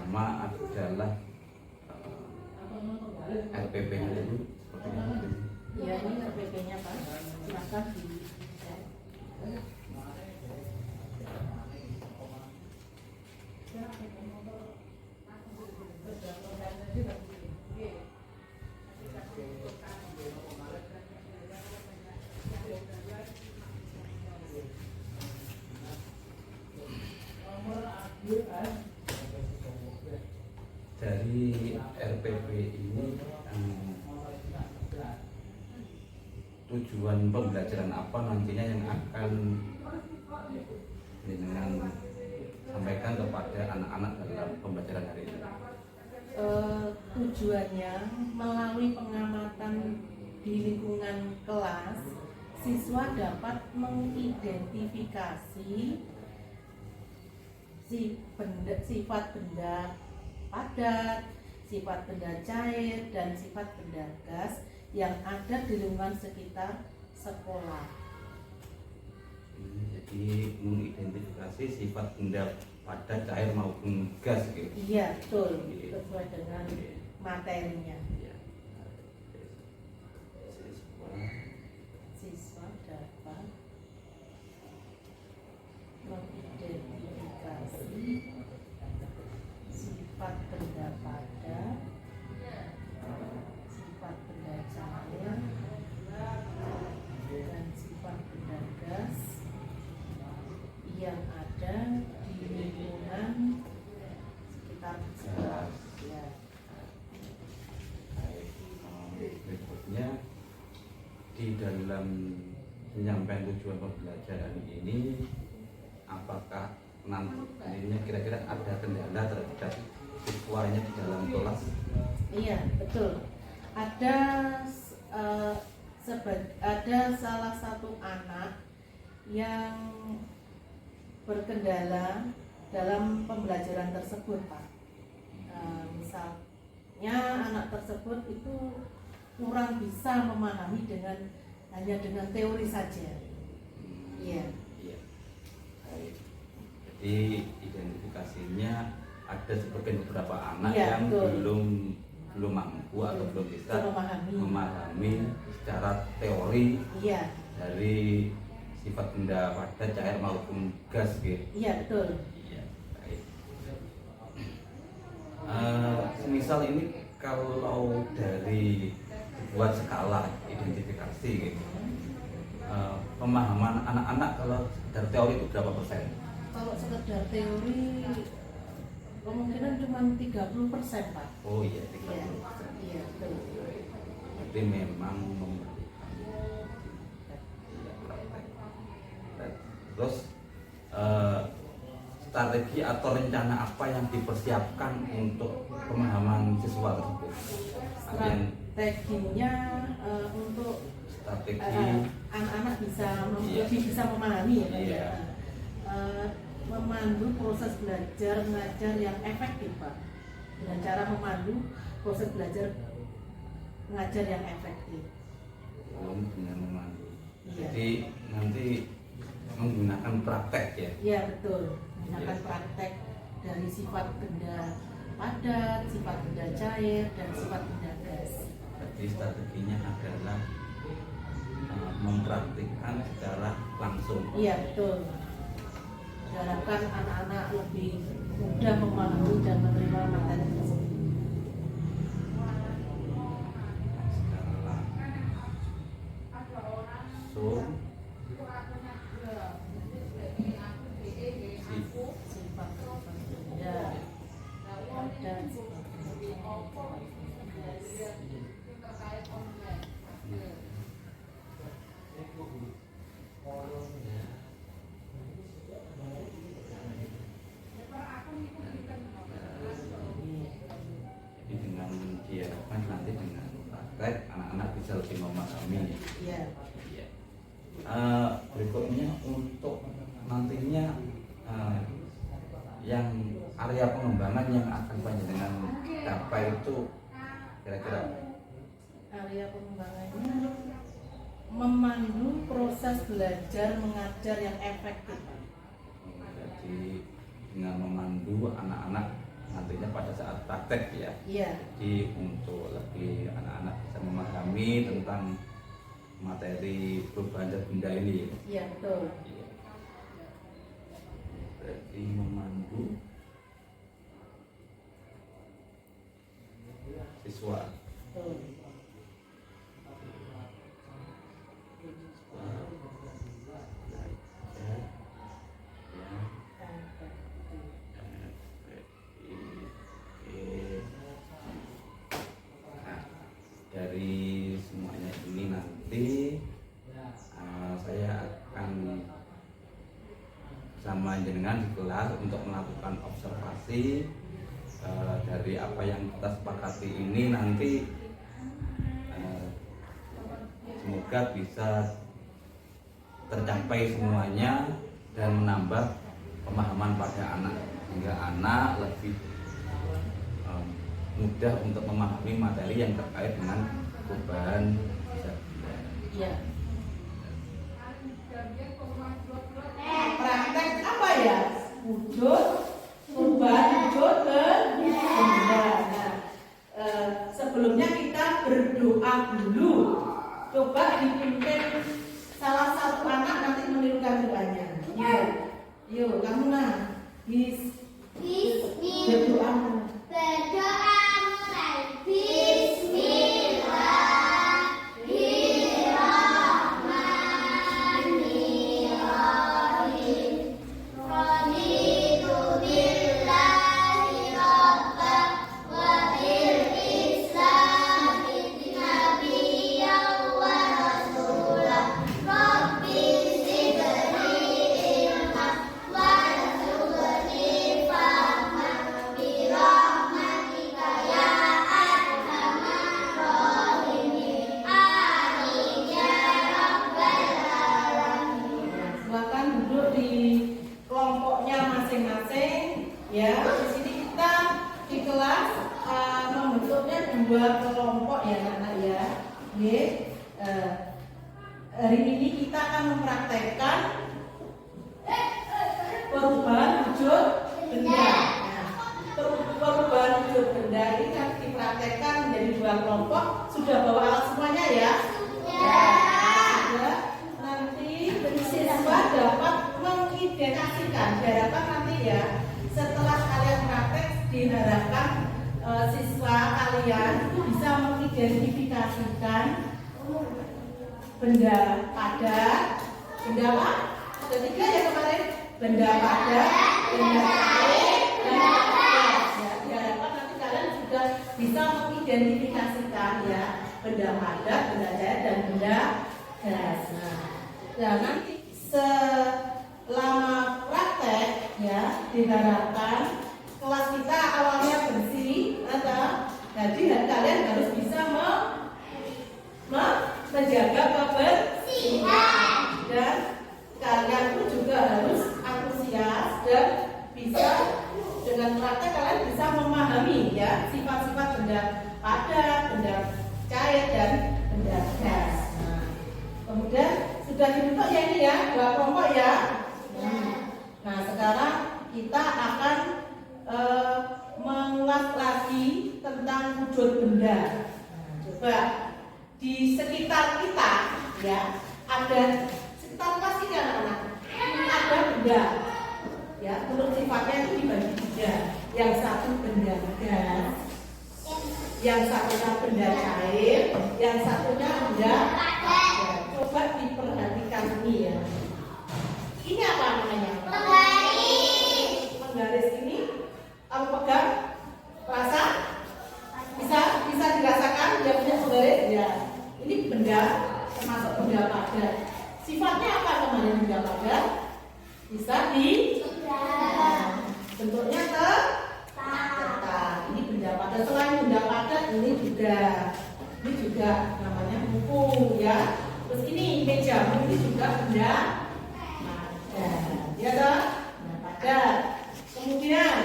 pertama adalah RPP-nya dulu seperti apa? Ya, ini RPP-nya Pak. Silakan di dari RPP ini tujuan pembelajaran apa nantinya yang akan dengan sampaikan kepada anak-anak dalam pembelajaran hari ini? Tujuannya melalui pengamatan di lingkungan kelas, siswa dapat mengidentifikasi sifat benda padat, sifat benda cair, dan sifat benda gas yang ada di lingkungan sekitar sekolah. Jadi mengidentifikasi sifat benda padat, cair maupun gas gitu. Iya, betul, sesuai dengan materinya. Siswa dapat mengidentifikasi sifat benda padat, sifat benda cair, dan sifat benda gas yang ada di lingkungan sekitar sekolah. Ya. Berikutnya di dalam menyampaikan tujuan pembelajaran ini, apakah nantinya kira-kira ada kendala terhadap siswanya di dalam kelas? Iya, betul. Ada salah satu anak yang berkendala dalam pembelajaran tersebut, Pak. Misalnya anak tersebut itu kurang bisa memahami hanya dengan teori saja. Iya. Iya. Baik. Jadi identifikasinya ada sebagian beberapa anak yang belum mampu atau belum bisa memahami secara teori dari sifat benda padat, cair maupun gas gitu. Iya, betul. Iya, baik. Semisal ini kalau dari buat skala identifikasi gitu, pemahaman anak-anak kalau dari teori itu berapa persen? Kalau sekedar teori kemungkinan cuma 30%, Pak. Oh iya, 30%. Iya, betul. Jadi memang terus strategi atau rencana apa yang dipersiapkan untuk pemahaman siswa tersebut? Strateginya untuk Strategi anak-anak lebih bisa memahami ya, Pak. Iya. Memandu proses belajar mengajar yang efektif, Pak. Dengan cara memandu proses belajar mengajar yang efektif. dengan memandu. Iya. Jadi nanti menggunakan praktek ya. Iya, betul. Menggunakan praktek dari sifat benda padat, sifat benda cair, dan sifat benda gas. Jadi strateginya adalah mempraktikkan secara langsung. Iya, betul. Diharapkan anak-anak lebih mudah memahami dan menerima materi tersebut. So, Sifat benda padat, sifat benda gas. jadi dengan diharapkan nanti dengan praktek anak-anak bisa lebih memahami. Iya. Iya. Berikutnya untuk nantinya yang area pengembangan yang akan panjenengan capai itu kira-kira Area pengembangannya memandu proses belajar mengajar yang efektif. jadi dengan memandu anak-anak nantinya pada praktek ya. Iya. Jadi untuk lebih anak-anak bisa memahami tentang materi perubahan zat benda ini. Iya, betul. Iya. Berarti memandu siswa. Betul. Dari semuanya ini nanti saya akan bersama jenengan di kelas untuk melakukan observasi dari apa yang kita sepakati ini nanti semoga bisa tercapai semuanya dan menambah pemahaman pada anak sehingga anak lebih mudah untuk memahami materi yang terkait dengan perubahan zat benda. Iya. Praktek apa ya? Wujud, perubahan wujud ke benda. Nah, sebelumnya kita berdoa dulu. Coba dipimpin salah satu anak nanti menirukan doanya. Yuk, kamu nah. Berdoa. Berdoa mulai. Bismillahirrahmanirrahim. Raditu billahi rabban wa bil islami nabiyyan wa rasulah. Rabbi zidni ilman warzuqni fahman bi rahmatika ya arhamar rahimin. Amin ya rabbal alamin. Silakan duduk di kelompoknya masing-masing. Ya, di sini kita di kelas membentuknya dua kelompok ya anak-anak ya. Oke. Hari ini kita akan mempraktekkan perubahan wujud benda. Nah, perubahan wujud benda ini kan dipraktekkan menjadi dua kelompok. Sudah bawa alat semuanya ya? Ya. Sudah. Nanti siswa dapat mengidentifikasikan. Diharapkan nanti ya, setelah kalian praktek, diharapkan siswa kalian itu bisa mengidentifikasikan benda padat, benda apa? Ada tiga ya kemarin, benda padat, benda cair, dan benda gas. Ya, diharapkan nanti kalian sudah bisa mengidentifikasikan ya benda padat, benda cair, dan benda gas. Nah, nanti selama praktek ya diharapkan kelas kita awalnya bersih, jadi kalian harus bisa menjaga kebersihan dan kalian pun juga harus antusias dan bisa dengan praktek kalian bisa memahami ya sifat-sifat benda padat, benda cair dan benda gas. Nah, kemudian sudah dibentuk ya ini ya dua kelompok ya. Nah sekarang kita akan mengulas lagi tentang wujud benda. Nah, coba di sekitar kita ya ada sekitar pasti anak-anak ada benda ya menurut sifatnya itu dibagi tiga. Yang satu benda gas, yang satunya benda cair, yang satunya benda padat. Coba diperhatikan ini ya. Ini apa namanya? Penggaris ini kamu pegang, rasa bisa dirasakan dia punya penggaris ya. Ini benda termasuk benda padat. Sifatnya apa kemarin benda padat? Bisa bentuknya tetap. Ini benda padat. Selain benda padat ini juga namanya buku ya. Terus ini meja ini juga benda padat. Ya toh? Benda padat. Kemudian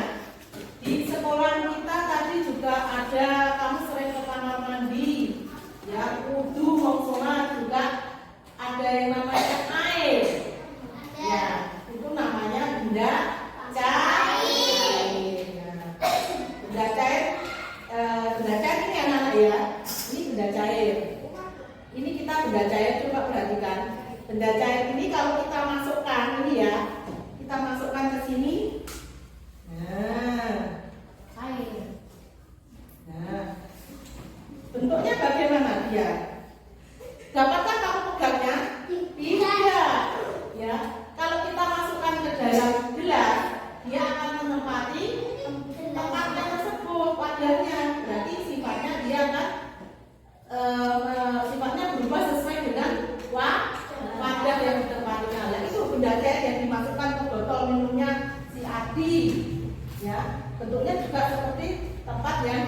di sekolah kita tadi juga ada kamu sering ke kamar mandi ya, wudu mau sholat juga ada yang namanya air ya, itu namanya benda cair. Benda cair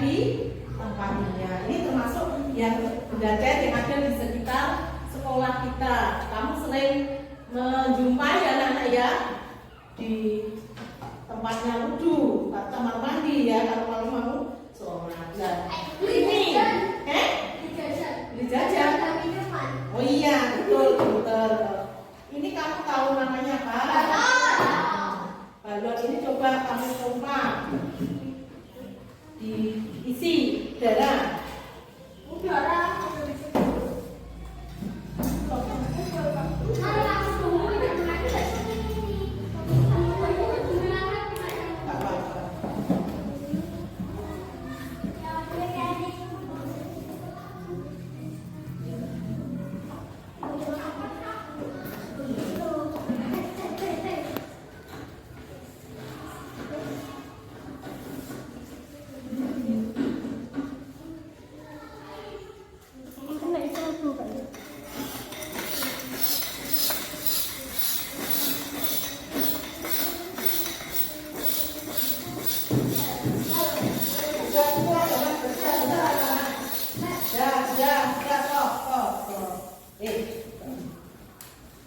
di tempat ini. Ini termasuk yang benda cair yang ada di sekitar sekolah kita. Kamu sering menjumpai anak-anak ya di tempatnya wudhu, kamar mandi ya kalau kamu mau sholat. Nah, ini, beli jajan. Oh iya, betul, betul. Ini kamu tahu namanya apa? Balon ini coba kamu tumpah, diisi darah.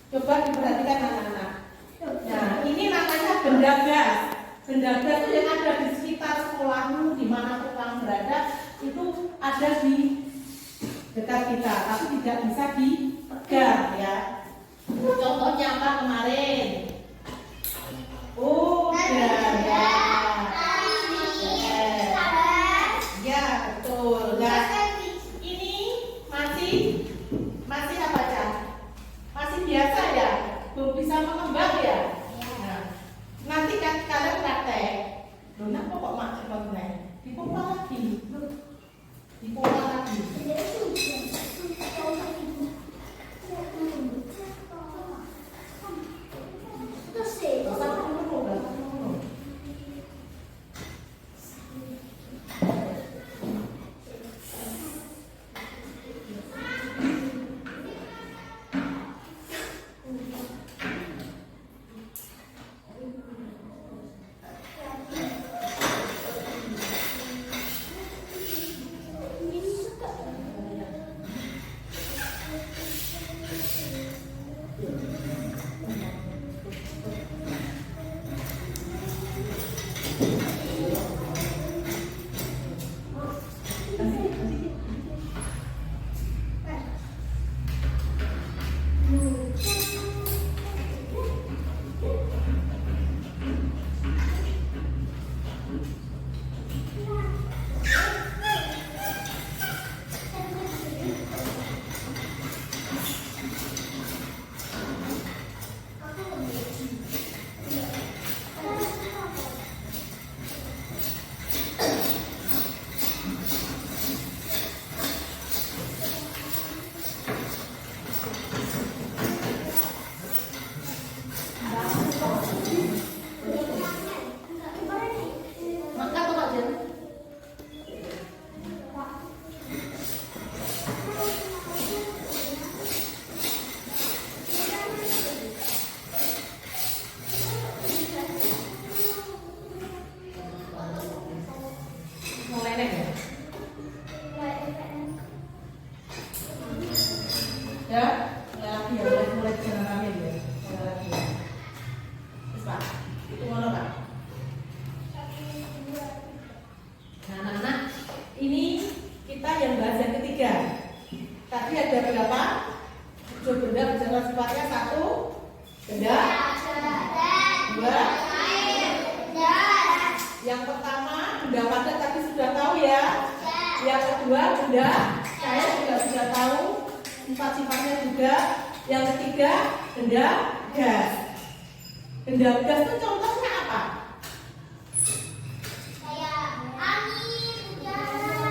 Coba diperhatikan anak-anak. Nah, ini namanya benda gas. Benda gas itu yang ada di sekitar sekolahmu, di mana kamu berada, itu ada di dekat kita, tapi tidak bisa dipegang ya. Contohnya apa kemarin? Oh, ya, betul. Nah, ini masih apa Cak? Masih biasa ya, belum bisa mengembang ya. Nah, nanti kan kalian praktek. Nah, kok makan dipompa lagi, dipompa lagi. Ya, lagi ya, mulai jalan kami ya. Lagi. Terus Pak, itu mana Pak? Nah, anak-anak, ini kita yang bahas yang ketiga. Tadi ada berapa? 7 benda berjalan sifatnya. 1 benda, 2. Yang pertama benda padat tadi sudah tahu ya. Yang kedua benda cair juga sudah tahu sifat-sifatnya juga. Yang ketiga benda gas. Benda gas itu contohnya apa?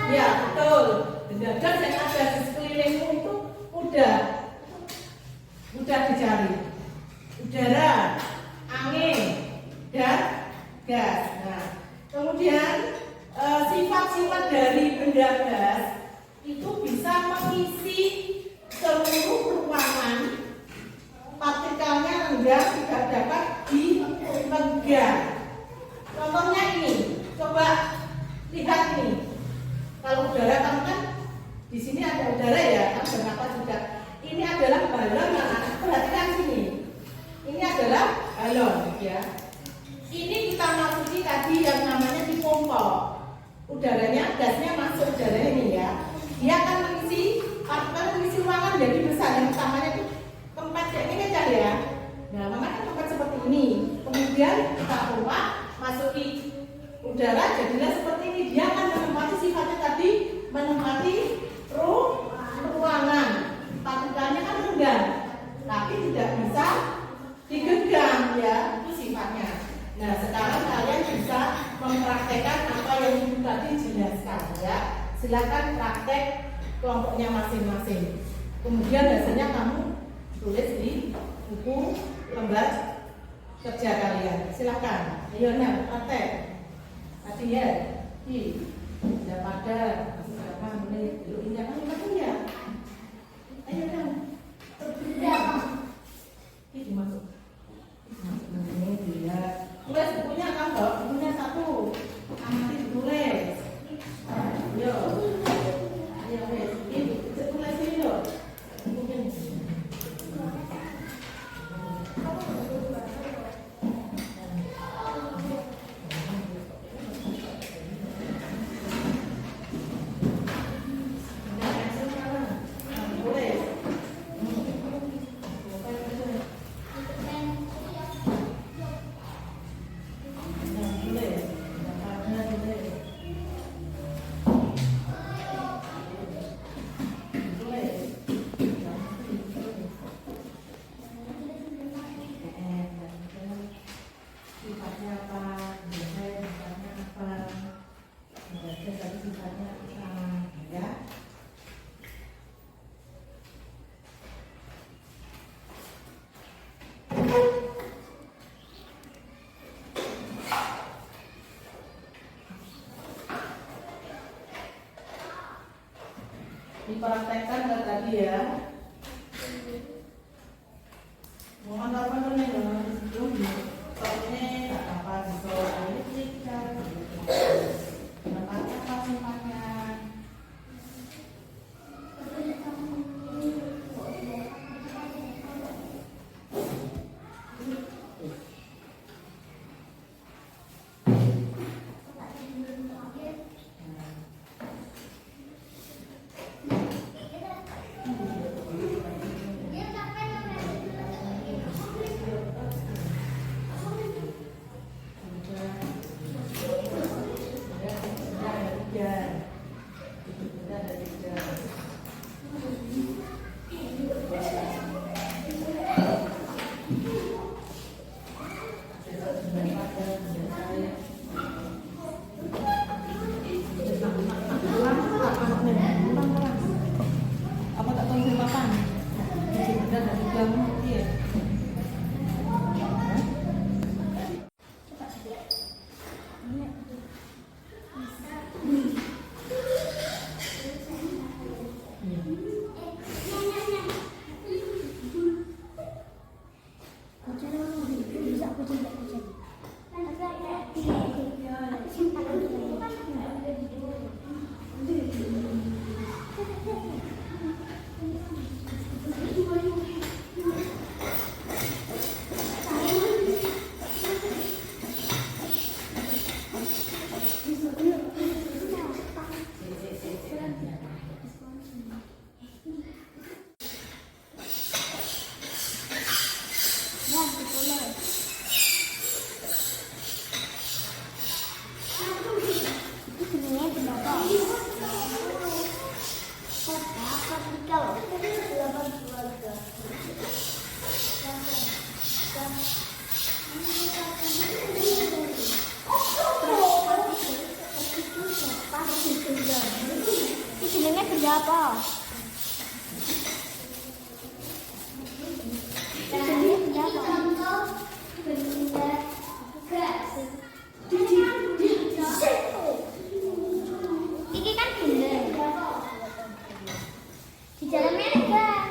Ya betul. Benda gas yang ada di sekelilingmu itu mudah dicari. Udara, angin, dan gas. Nah, kemudian sifat-sifat dari benda gas itu bisa mengisi seluruh ruangan. Partikelnya rendah, tidak dapat dipegang. Contohnya ini, coba lihat ini. Ini kita masuki tadi yang namanya dipompa. Udaranya, gasnya masuk udaranya ini ya. Dia akan mengisi ruangan jadi besar. Yang utamanya itu tempat kayak ini aja ya. Nah, makanya tempat seperti ini. Kemudian kita pompa, masuki udara jadilah seperti ini. Dia akan menempati sifatnya tadi, menempati ruangan. Partikelnya kan rendah, tapi tidak bisa digenggam ya, itu sifatnya. Nah, sekarang kalian bisa mempraktekkan apa yang ibu tadi jelaskan ya. Silakan praktek kelompoknya masing-masing. Kemudian hasilnya kamu tulis di buku lembar kerja kalian. Silakan. Ayo nah, praktek. Tadi ya, sudah pada berapa menit? Dulu ini kan 5 ya. Ayo nah. Ini masuk. Ini dia. Tulis bukunya kamu bawa bukunya 1. Amati tulis. Yo. Ayo wes. Ini tulis ini loh. Bukunya. Dipraktekkan nggak tadi ya? Mohon apa dulu nih dong? Soalnya nggak apa di soal ini kan. Tempatnya apa tempatnya? Apa tak tahu makan? Benar dari kamu dia. Jenenge kerja apa? Jenenge kerja apa? Iki kan benda. Di dalamnya ada gas.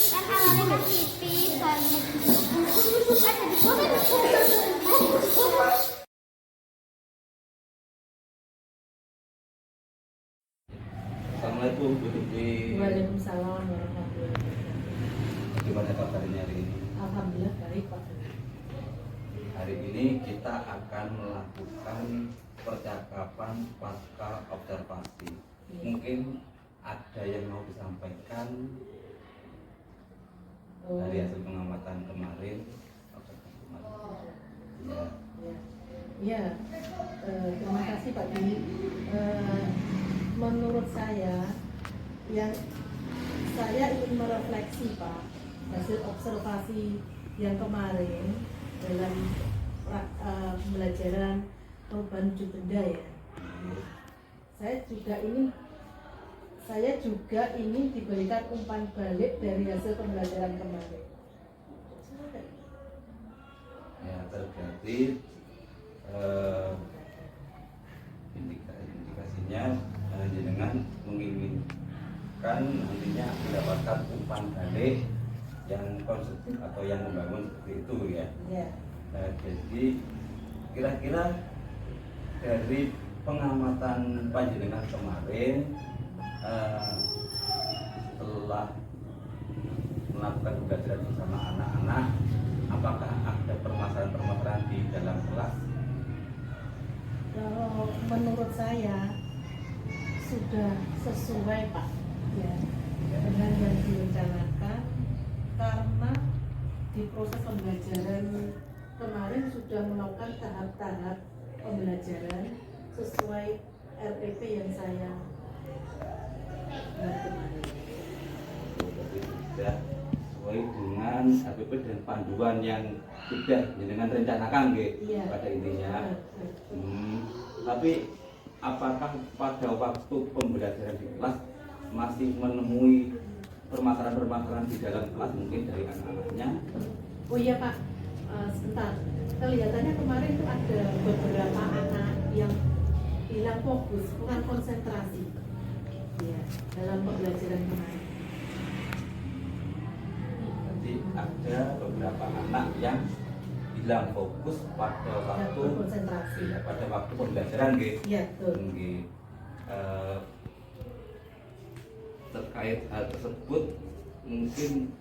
Kan awalnya kan tipis, kan Assalamualaikum, duduk di Waalaikumsalam warahmatullahi wabarakatuh. gimana kabar keadaannya hari ini? Alhamdulillah baik Pak. Hari ini kita akan melakukan percakapan pasca observasi. Mungkin ada yang mau disampaikan dari hasil pengamatan kemarin. Observasi kemarin. Ya. Ya, terima kasih Pak Dwi. Menurut saya, yang saya ingin merefleksi Pak hasil observasi yang kemarin dalam pembelajaran perubahan wujud benda ya. Saya juga ingin diberikan umpan balik dari hasil pembelajaran kemarin. Ya, terjadi indikasinya jenengan menginginkan nantinya mendapatkan umpan balik yang konstruktif atau yang membangun seperti itu ya. Ya. Jadi kira-kira dari pengamatan panjenengan kemarin setelah melakukan pembelajaran bersama anak-anak, apakah ada permasalahan-permasalahan di dalam kelas? Kalau menurut saya sudah sesuai Pak ya dengan yang direncanakan, karena di proses pembelajaran kemarin sudah melakukan tahap-tahap pembelajaran sesuai RPP yang saya buat kemarin. Jadi sudah sesuai dengan HPP dan panduan yang sudah jenengan rencanakan Iya. pada intinya. Tapi apakah pada waktu pembelajaran di kelas masih menemui permasalahan-permasalahan di dalam kelas mungkin dari anak-anaknya? Oh iya Pak, sebentar. Kelihatannya kemarin itu ada beberapa anak yang hilang fokus, kurang konsentrasi ya, dalam pembelajaran kemarin. Jadi ada beberapa anak yang hilang fokus pada waktu konsentrasi. ya, pada waktu pembelajaran Iya, betul. Terkait hal tersebut mungkin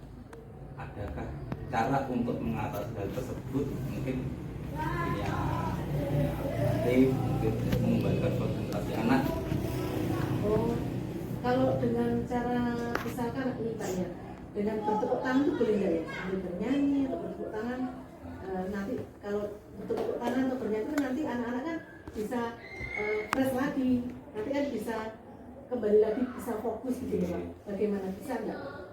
adakah cara untuk mengatasi hal tersebut, mungkin punya alternatif mungkin untuk mengembalikan konsentrasi anak? Oh, kalau dengan cara misalkan ini Pak ya, dengan bertepuk tangan itu boleh nggak ya? Sambil bernyanyi atau bertepuk tangan, nanti kalau bertepuk tangan atau bernyanyi itu nanti anak-anak kan bisa fresh lagi, nanti kan bisa kembali lagi, bisa fokus gitu ya Pak. Bagaimana, bisa nggak?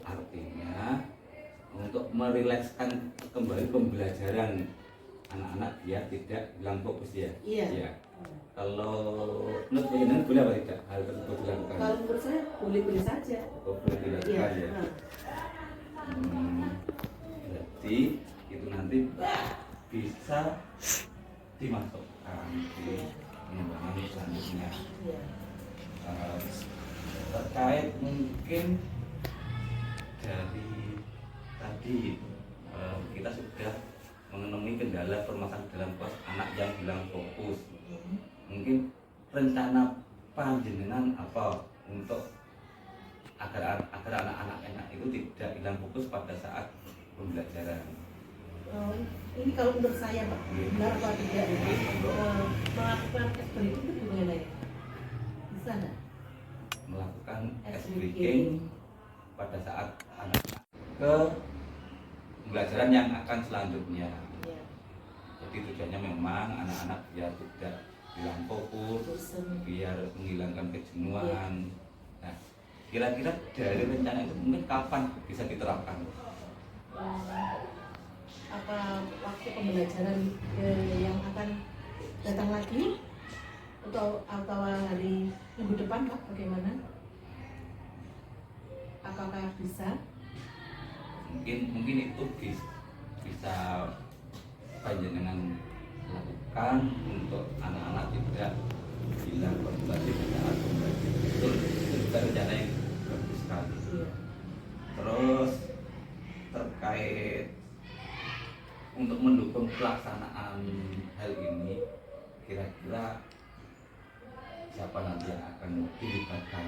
Artinya untuk merilekskan kembali pembelajaran anak-anak biar tidak hilang fokus ya. Iya. Ya. Kalau menurut penjenengan boleh apa tidak hal tersebut dilakukan? Kalau menurut saya boleh-boleh saja. Oh, boleh dilakukan ya. Nah. Berarti itu nanti bisa dimasukkan di pengembangan selanjutnya. Iya. Terkait mungkin dari tadi kita sudah menemui kendala permasalahan dalam kelas anak yang hilang fokus. Mungkin rencana panjenengan apa untuk agar anak-anak itu tidak hilang fokus pada saat pembelajaran? Ini kalau menurut saya Pak, benar apa tidak ya? Melakukan tes breaking itu gimana ya? Bisa nggak? Melakukan Tes ice breaking pada saat anak-anak ke pembelajaran yang akan selanjutnya. Iya. Jadi tujuannya memang anak-anak biar tidak hilang fokus, Bosen. biar menghilangkan kejenuhan. Nah, kira-kira dari rencana itu mungkin kapan bisa diterapkan? Apa waktu pembelajaran yang akan datang lagi atau hari minggu depan Pak, bagaimana? Apakah bisa? Mungkin itu bisa panjenengan lakukan untuk anak-anak tidak hilang konsentrasi pada saat pembelajaran. Itu juga rencana yang bagus sekali. Iya. Terus terkait untuk mendukung pelaksanaan hal ini, kira-kira siapa nanti yang akan dilibatkan?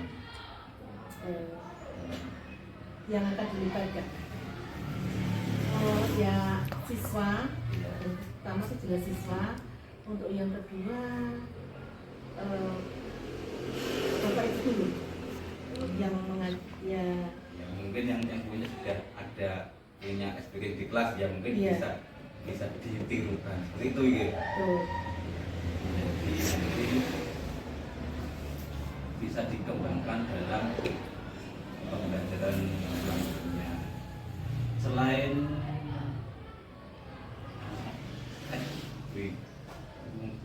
yang akan dilibatkan. Oh ya siswa, pertama itu juga siswa. Untuk yang kedua, bapak itu dulu yang ya mungkin yang punya sudah ada punya experience di kelas ya mungkin Iya. bisa ditirukan seperti itu ya. tuh Jadi nanti bisa dikembangkan dalam pembelajaran selanjutnya. Selain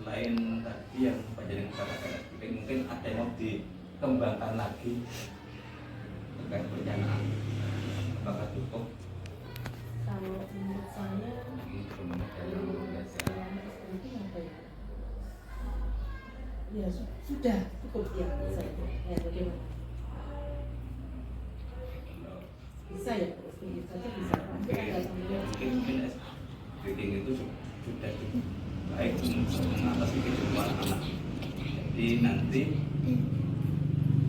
selain tadi yang pelajaran kata-kata mungkin ada yang mau dikembangkan lagi terkait perencanaan. Apakah cukup? kalau menurut saya Ini sebenarnya dalam belajar. itu apa ya? Ya sudah cukup ya saya itu. Ya bagaimana? Bisa ya terus begitu saja bisa. Nanti ada sambil Mungkin reading itu sudah cukup baik untuk mengatasi kehidupan anak. Jadi nanti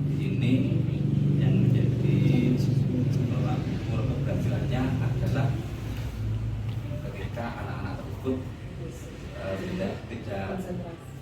di sini yang menjadi tolak ukur keberhasilannya adalah ketika anak-anak tersebut tidak konsentrasi.